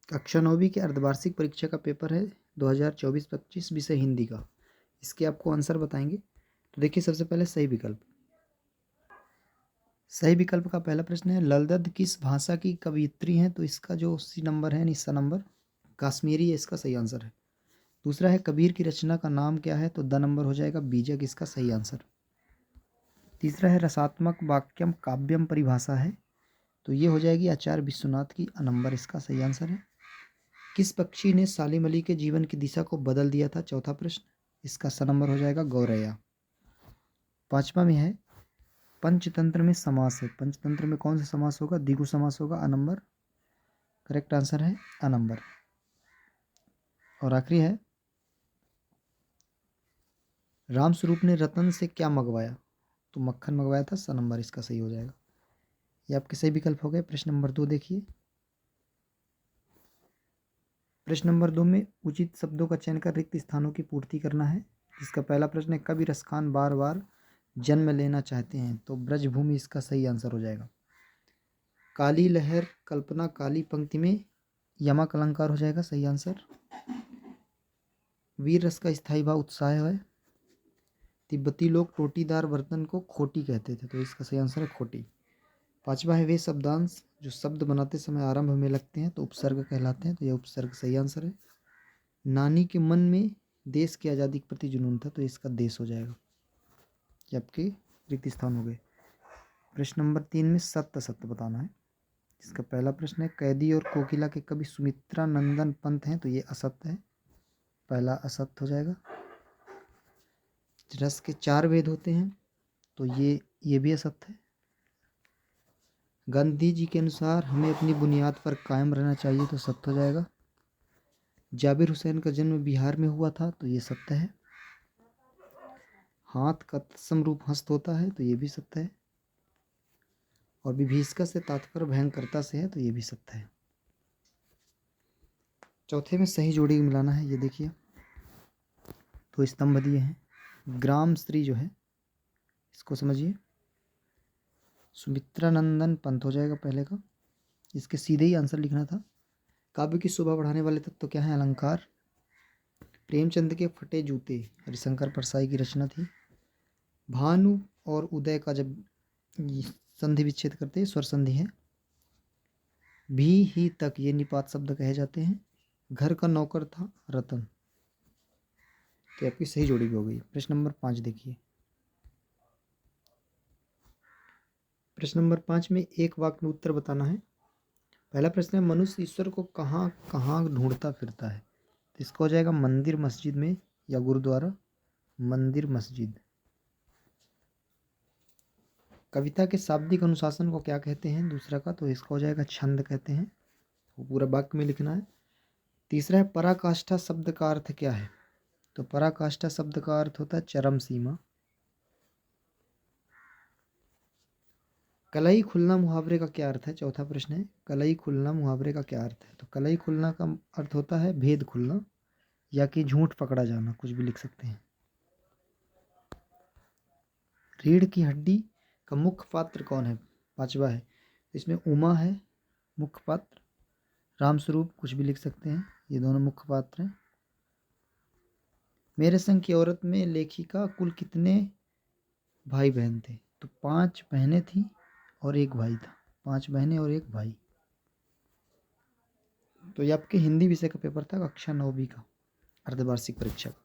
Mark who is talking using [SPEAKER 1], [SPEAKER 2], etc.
[SPEAKER 1] कक्षा 9वीं की अर्धवार्षिक परीक्षा का पेपर है 2024-25, विषय हिंदी का। इसके आपको आंसर बताएंगे। तो देखिए, सबसे पहले सही विकल्प। सही विकल्प का पहला प्रश्न है, ललदद किस भाषा की कवयित्री हैं? तो इसका जो सी नंबर है, निस्सा नंबर काश्मीरी है, इसका सही आंसर है। दूसरा है, कबीर की रचना का नाम क्या है? तो द नंबर हो जाएगा बीजक, इसका सही आंसर। तीसरा है, रसात्मक वाक्यम काव्यम परिभाषा है, तो ये हो जाएगी आचार्य विश्वनाथ की, अ नंबर, इसका सही आंसर है। किस पक्षी ने सालिम अली के जीवन की दिशा को बदल दिया था? चौथा प्रश्न, इसका स नंबर हो जाएगा गौरैया। पांचवा में है, पंचतंत्र में समास है, पंचतंत्र में कौन सा समास होगा? द्विगु समास होगा, अ नंबर, करेक्ट आंसर है अ नंबर। और आखिरी है, राम स्वरूप ने रतन से क्या मंगवाया? तो मक्खन मंगवाया था, स नंबर, इसका सही हो जाएगा। ये आपके सही विकल्प हो गए। प्रश्न नंबर 2 देखिए। प्रश्न नंबर 2 में उचित शब्दों का चयन कर रिक्त स्थानों की पूर्ति करना है। इसका पहला प्रश्न है, कवि रसखान बार बार जन्म लेना चाहते हैं? तो ब्रजभूमि इसका सही आंसर हो जाएगा। काली लहर कल्पना काली पंक्ति में यमक अलंकार हो जाएगा, सही आंसर। वीर रस का स्थायी भाव उत्साह है। तिब्बती लोग टोटीदार बर्तन को खोटी कहते थे, तो इसका सही आंसर है खोटी। पांचवा है, वे शब्दांश जो शब्द बनाते समय आरंभ में लगते हैं तो उपसर्ग कहलाते हैं, तो यह उपसर्ग सही आंसर है। नानी के मन में देश की आज़ादी के प्रति जुनून था, तो इसका देश हो जाएगा। ये आपके रिक्त स्थान हो गए। प्रश्न नंबर 3 में सत्य असत्य बताना है। इसका पहला प्रश्न है, कैदी और कोकिला के कवि सुमित्रा नंदन पंत हैं, तो ये असत्य है, पहला असत्य हो जाएगा। रस के 4 वेद होते हैं, तो ये भी असत्य है। गांधी जी के अनुसार हमें अपनी बुनियाद पर कायम रहना चाहिए, तो सत्य हो जाएगा। जाबिर हुसैन का जन्म बिहार में हुआ था, तो ये सत्य है। हाथ का तत्सम रूप हस्त होता है, तो ये भी सत्य है। और विभीषका से तात्पर्य भयंकरता से है, तो ये भी सत्य है। चौथे में सही जोड़ी मिलाना है, ये देखिए। तो स्तंभ दिए हैं, ग्राम श्री जो है इसको समझिए, सुमित्रा नंदन पंत हो जाएगा पहले का, इसके सीधे ही आंसर लिखना था। काव्य की शोभा बढ़ाने वाले तत्व तो क्या है? अलंकार। प्रेमचंद के फटे जूते हरिशंकर परसाई की रचना थी। भानु और उदय का जब संधि विच्छेद करते हैं, स्वर संधि है। भी ही तक ये निपात शब्द कहे जाते हैं। घर का नौकर था रतन, तो आपकी सही जोड़ी भी हो गई। प्रश्न नंबर 5 देखिए। प्रश्न नंबर 5 में एक वाक्य में उत्तर बताना है। पहला प्रश्न है, मनुष्य ईश्वर को कहाँ कहाँ ढूंढता फिरता है? तो इसका हो जाएगा मंदिर मस्जिद में या गुरुद्वारा, मंदिर मस्जिद। कविता के शाब्दिक अनुशासन को क्या कहते हैं? दूसरा का, तो इसका हो जाएगा छंद कहते हैं, वो पूरा वाक्य में लिखना है। तीसरा है, पराकाष्ठा शब्द का अर्थ क्या है? तो पराकाष्ठा शब्द का अर्थ होता है चरम सीमा। कलई खुलना मुहावरे का क्या अर्थ है? चौथा प्रश्न है, कलई खुलना मुहावरे का क्या अर्थ है? तो कलई खुलना का अर्थ होता है भेद खुलना या कि झूठ पकड़ा जाना, कुछ भी लिख सकते हैं। रीढ़ की हड्डी का मुख्य पात्र कौन है? पांचवा है, इसमें उमा है मुख्य पात्र, रामस्वरूप, कुछ भी लिख सकते हैं, ये दोनों मुख्य पात्र हैं। मेरे संग की औरत में लेखिका कुल कितने भाई बहन थे? तो 5 बहनें थी और एक भाई था, 5 बहनें और एक भाई। तो ये आपके हिंदी विषय का पेपर था, कक्षा 9वीं का, अर्धवार्षिक परीक्षा का।